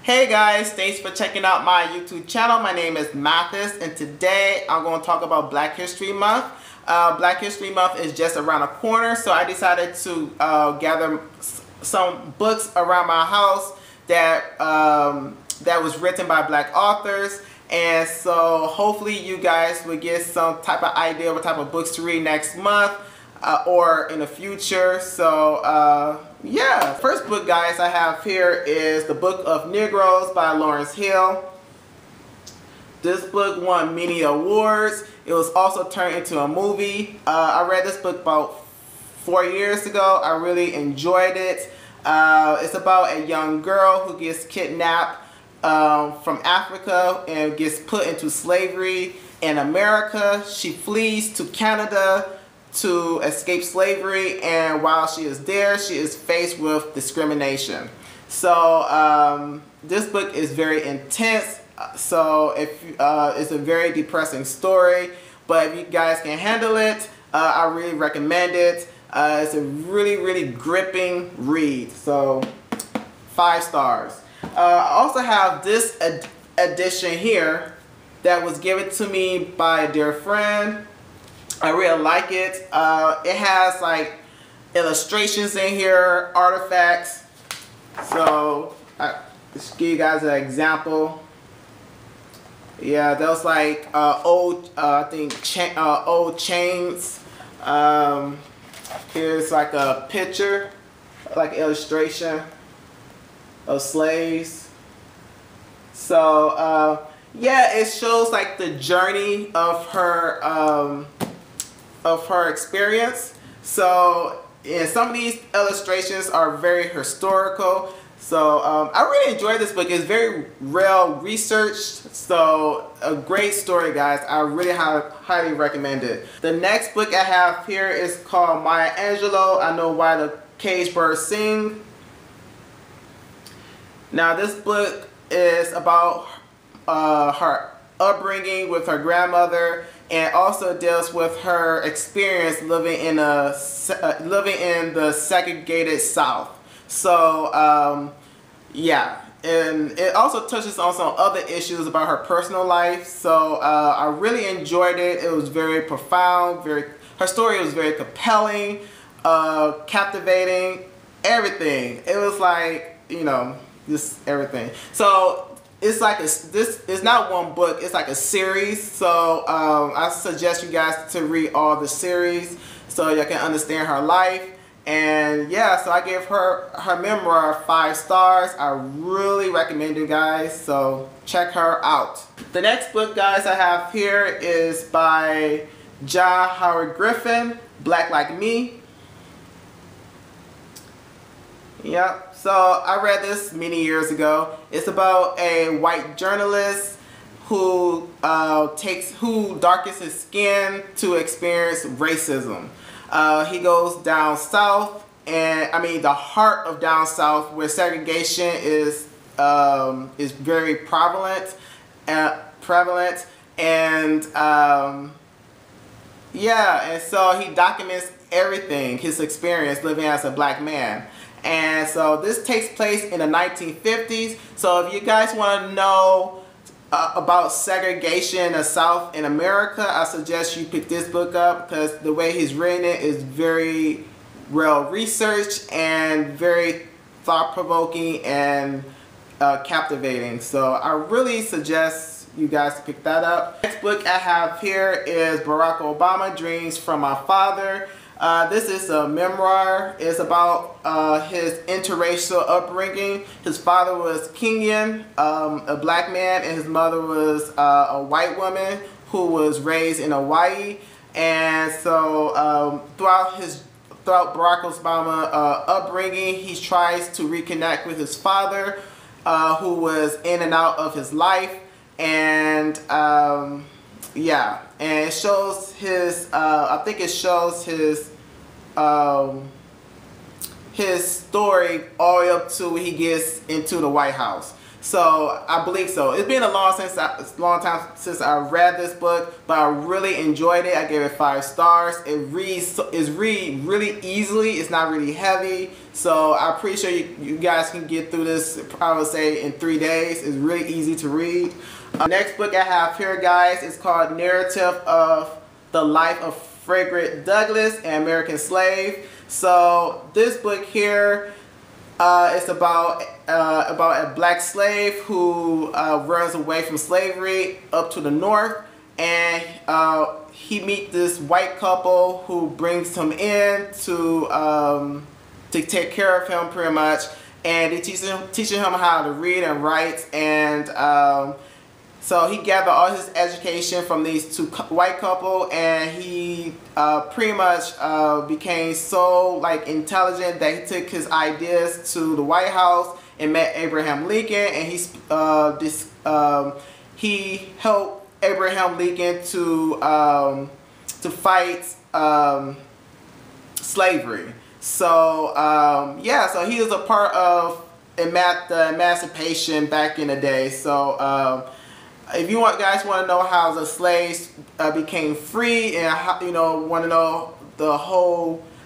Hey guys, thanks for checking out my YouTube channel. My name is Mathis, and today I'm going to talk about Black History Month. Black History Month is just around the corner, so I decided to gather some books around my house that that was written by Black authors. And so hopefully you guys will get some type of idea of what type of books to read next month or in the future. So yeah, first book guys I have here is the Book of Negroes by Lawrence Hill. This book won many awards. It was also turned into a movie. I read this book about 4 years ago. I really enjoyed it. It's about a young girl who gets kidnapped from Africa and gets put into slavery in America. She flees to Canada to escape slavery, and while she is there, she is faced with discrimination. So this book is very intense. So if it's a very depressing story, but if you guys can handle it, I really recommend it. It's a really gripping read. So 5 stars. I also have this edition here that was given to me by a dear friend. I really like it. It has like illustrations in here, artifacts. So just give you guys an example. Yeah, those like old, I think old chains. Here's like a picture, like illustration of slaves. So yeah, it shows like the journey of her experience. So and some of these illustrations are very historical. So I really enjoyed this book. It's very well researched. So a great story guys. I really highly recommend it. The next book I have here is called Maya Angelou, I Know Why the Caged Birds Sing. Now this book is about her upbringing with her grandmother, and also deals with her experience living in the segregated South. So yeah, and it also touches on some other issues about her personal life. So I really enjoyed it. It was very profound. Her story was very compelling, captivating, everything. It was like, you know, just everything. So it's like this is not one book, it's like a series. So I suggest you guys to read all the series so you can understand her life. And yeah, so I gave her memoir 5 stars. I really recommend you guys, so check her out. The next book guys I have here is by John Howard Griffin, Black Like Me. Yep, so I read this many years ago. It's about a white journalist who darkens his skin to experience racism. He goes down south, and I mean the heart of down south, where segregation is very prevalent, and yeah, and so he documents everything, his experience living as a black man. And so this takes place in the 1950s. So if you guys want to know about segregation in the South in America, I suggest you pick this book up, because the way he's written it is very well researched and very thought-provoking and captivating. So I really suggest you guys to pick that up. Next book I have here is Barack Obama, Dreams from My Father. This is a memoir. It's about his interracial upbringing. His father was Kenyan, a black man, and his mother was a white woman who was raised in Hawaii. And so throughout Barack Obama's upbringing, he tries to reconnect with his father, who was in and out of his life. And yeah, and it shows his, I think it shows his story all the way up to when he gets into the White House. So I believe so. It's been a long time since I read this book, but I really enjoyed it. I gave it 5 stars. It reads really easily. It's not really heavy. So I'm pretty sure you guys can get through this, I would say, in 3 days. It's really easy to read. Next book I have here, guys, is called Narrative of the Life of Frederick Douglass, an American Slave. So this book here is about a black slave who runs away from slavery up to the north, and he meets this white couple who brings him in to take care of him pretty much, and they teaching him how to read and write, and so he gathered all his education from these 2 white couple, and he pretty much became so like intelligent that he took his ideas to the White House and met Abraham Lincoln, and he helped Abraham Lincoln to fight slavery. So yeah, so he was a part of the emancipation back in the day. So if you guys want to know how the slaves became free, and how, want to know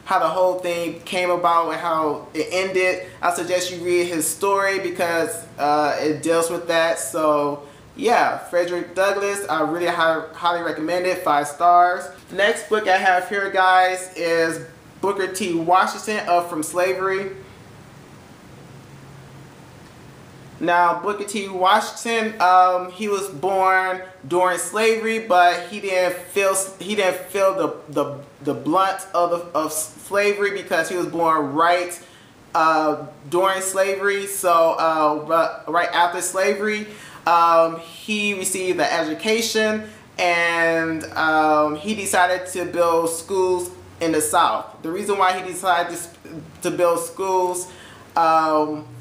how the whole thing came about and how it ended, I suggest you read his story because it deals with that. So yeah, Frederick Douglass, I really highly recommend it. 5 stars. The next book I have here, guys, is Booker T. Washington, Up from Slavery. Now, Booker T. Washington, he was born during slavery, but he didn't feel the blunt of slavery because he was born right during slavery. So right after slavery, he received the education, and he decided to build schools in the South. The reason why he decided to build schools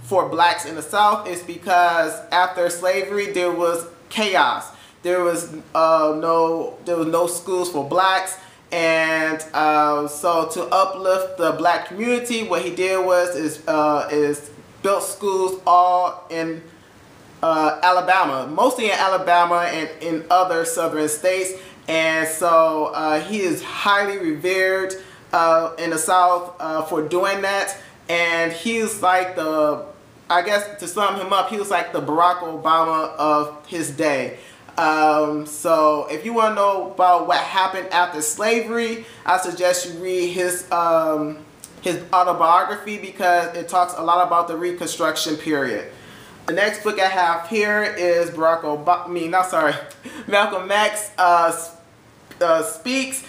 for blacks in the South is because after slavery there was chaos. There was no schools for blacks, and so to uplift the black community, what he did is built schools all in Alabama, mostly in Alabama and in other southern states. And so he is highly revered in the South for doing that. And he's like I guess to sum him up, he was like the Barack Obama of his day. So if you want to know about what happened after slavery, I suggest you read his autobiography because it talks a lot about the Reconstruction period. The next book I have here is Malcolm X Speaks.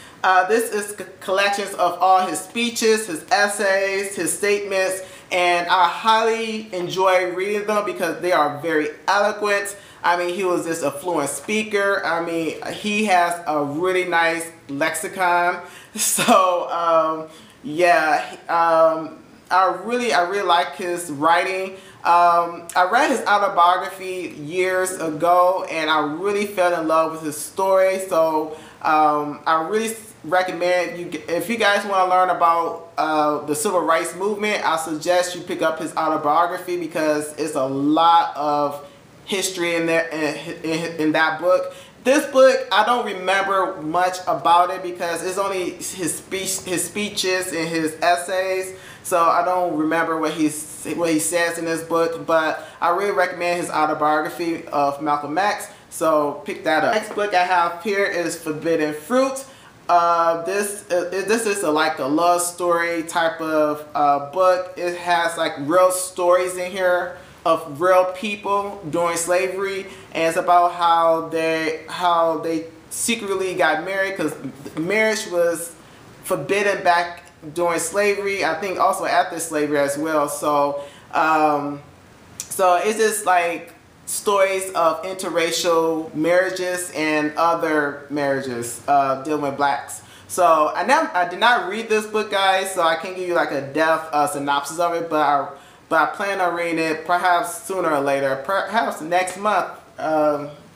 This is collections of all his speeches, his essays, his statements, and I highly enjoy reading them because they are very eloquent. I mean, he was just a fluent speaker. I mean, he has a really nice lexicon. So yeah, I really like his writing. I read his autobiography years ago, and I really fell in love with his story. So I really recommend you, if you guys want to learn about the civil rights movement, I suggest you pick up his autobiography because it's a lot of history in there in that book. This book, I don't remember much about it because it's only his speeches and his essays, so I don't remember what he says in this book. But I really recommend his autobiography of Malcolm X, so pick that up. Next book I have here is Forbidden Fruit. This is like a love story type of book. It has like real stories in here of real people during slavery, and it's about how they secretly got married because marriage was forbidden back during slavery. I think also after slavery as well. So so it's just like stories of interracial marriages and other marriages dealing with blacks. So I did not read this book, guys, so I can't give you like a depth synopsis of it, but I plan on reading it perhaps sooner or later, perhaps next month.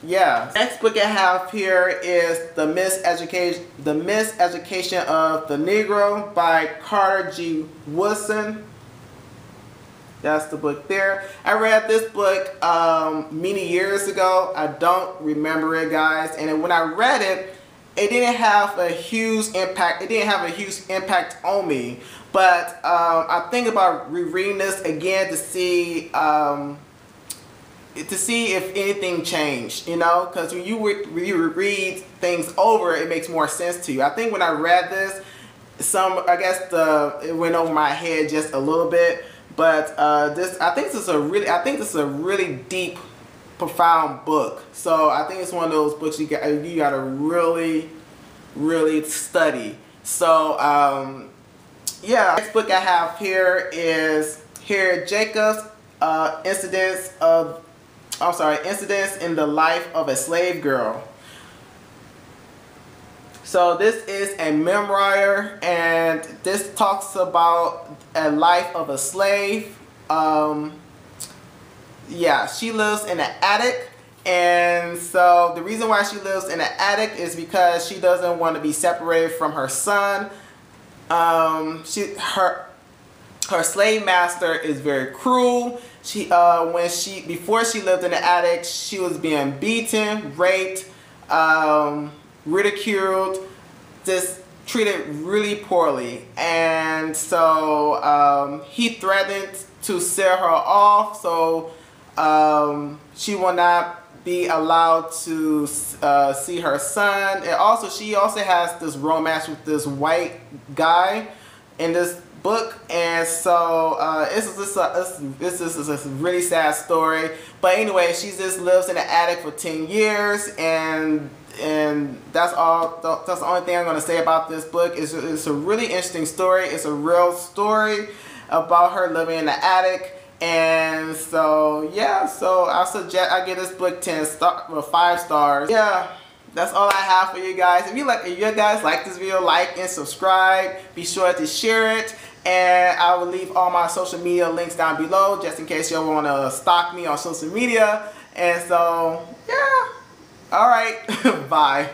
Yeah. Next book I have here is The Miseducation of the Negro by Carter G. Woodson. That's the book there. I read this book many years ago. I don't remember it, guys. And when I read it, it didn't have a huge impact. It didn't have a huge impact on me. But I think about rereading this again to see if anything changed, you know, because when you read things over, it makes more sense to you. I think when I read this, it went over my head just a little bit. But I think this is a really deep, profound book. So I think it's one of those books you gotta really, really study. So yeah, next book I have here is Jacob's Incidents in the Life of a Slave Girl. So this is a memoir, and this talks about a life of a slave. Yeah, she lives in an attic, and so the reason why she lives in an attic is because she doesn't want to be separated from her son. Her slave master is very cruel. Before she lived in the attic, she was being beaten, raped, ridiculed, just treated really poorly. And so he threatened to sell her off, so she will not be allowed to see her son. And she also has this romance with this white guy in this book, and so this is a really sad story. But anyway, she just lives in the attic for 10 years, and that's all. That's the only thing I'm going to say about this book. It's a really interesting story. It's a real story about her living in the attic. And so yeah, so I give this book 5 stars. Yeah, that's all I have for you guys. If you guys like this video, like and subscribe. Be sure to share it. And I will leave all my social media links down below, just in case you want to stalk me on social media. And so, yeah. All right. Bye.